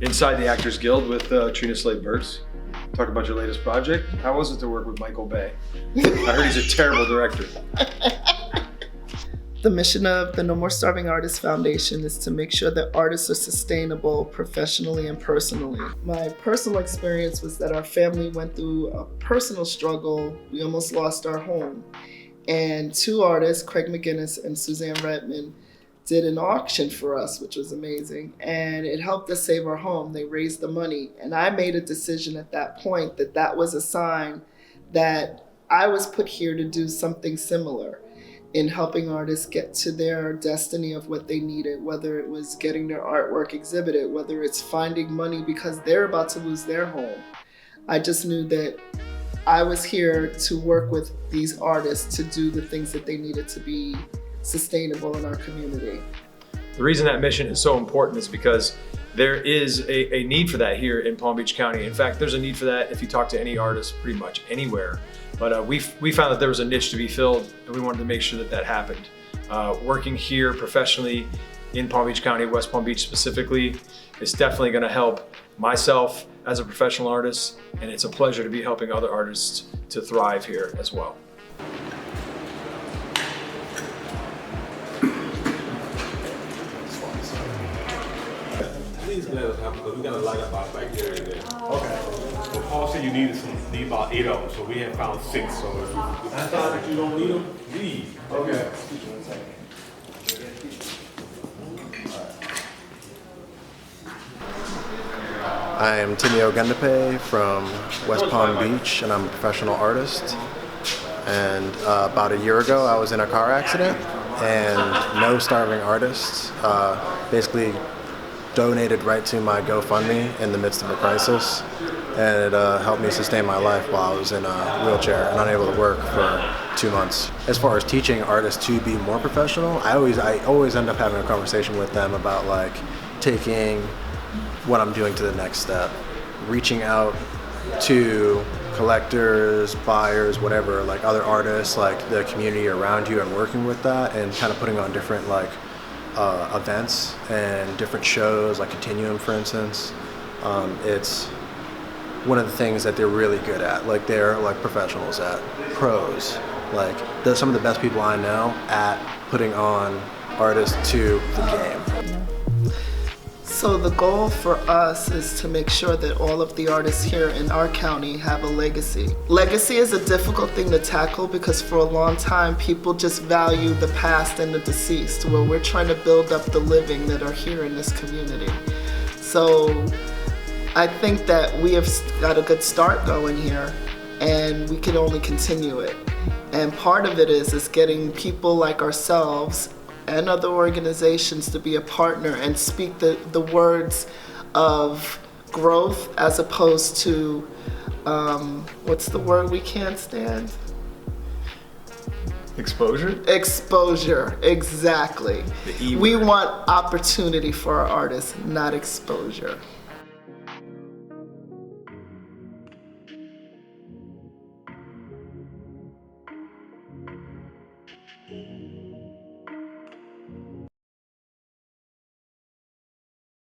inside the Actors Guild with Trina Slade-Burks. Talk about your latest project. How was it to work with Michael Bay? I heard he's a terrible director. The mission of the No More Starving Artists Foundation is to make sure that artists are sustainable professionally and personally. My personal experience was that our family went through a personal struggle. We almost lost our home. And two artists, Craig McGinnis and Suzanne Redman, did an auction for us, which was amazing. And it helped us save our home. They raised the money. And I made a decision at that point that that was a sign that I was put here to do something similar in helping artists get to their destiny of what they needed, whether it was getting their artwork exhibited, whether it's finding money because they're about to lose their home. I just knew that I was here to work with these artists to do the things that they needed to be sustainable in our community. The reason that mission is so important is because there is a need for that here in Palm Beach County. In fact, there's a need for that if you talk to any artist pretty much anywhere. But we found that there was a niche to be filled, and we wanted to make sure that that happened. Working here professionally in Palm Beach County, West Palm Beach specifically, is definitely going to help myself as a professional artist, and it's a pleasure to be helping other artists to thrive here as well. Please let us have, because we got to light up our bacteria there. Okay. Well, Paul said you need about 8 of them, so we have found 6. So if you decide that you don't need them, leave. Okay. I am Tinio Gendape from West Palm Beach, and I'm a professional artist. And about a year ago, I was in a car accident, and No Starving Artists basically donated right to my GoFundMe in the midst of a crisis, and it helped me sustain my life while I was in a wheelchair and unable to work for 2 months. As far as teaching artists to be more professional, I always end up having a conversation with them about like taking what I'm doing to the next step, reaching out to collectors, buyers, whatever, like other artists, like the community around you, and working with that and kind of putting on different like events and different shows, like Continuum, for instance. It's one of the things that they're really good at. Like they're like professionals at, pros. Like they're some of the best people I know at putting on artists to the game. So the goal for us is to make sure that all of the artists here in our county have a legacy. Legacy is a difficult thing to tackle because for a long time people just value the past and the deceased, where we're trying to build up the living that are here in this community. So I think that we have got a good start going here, and we can only continue it. And part of it is getting people like ourselves and other organizations to be a partner and speak the words of growth as opposed to, what's the word we can't stand? Exposure? Exposure, exactly. We want opportunity for our artists, not exposure.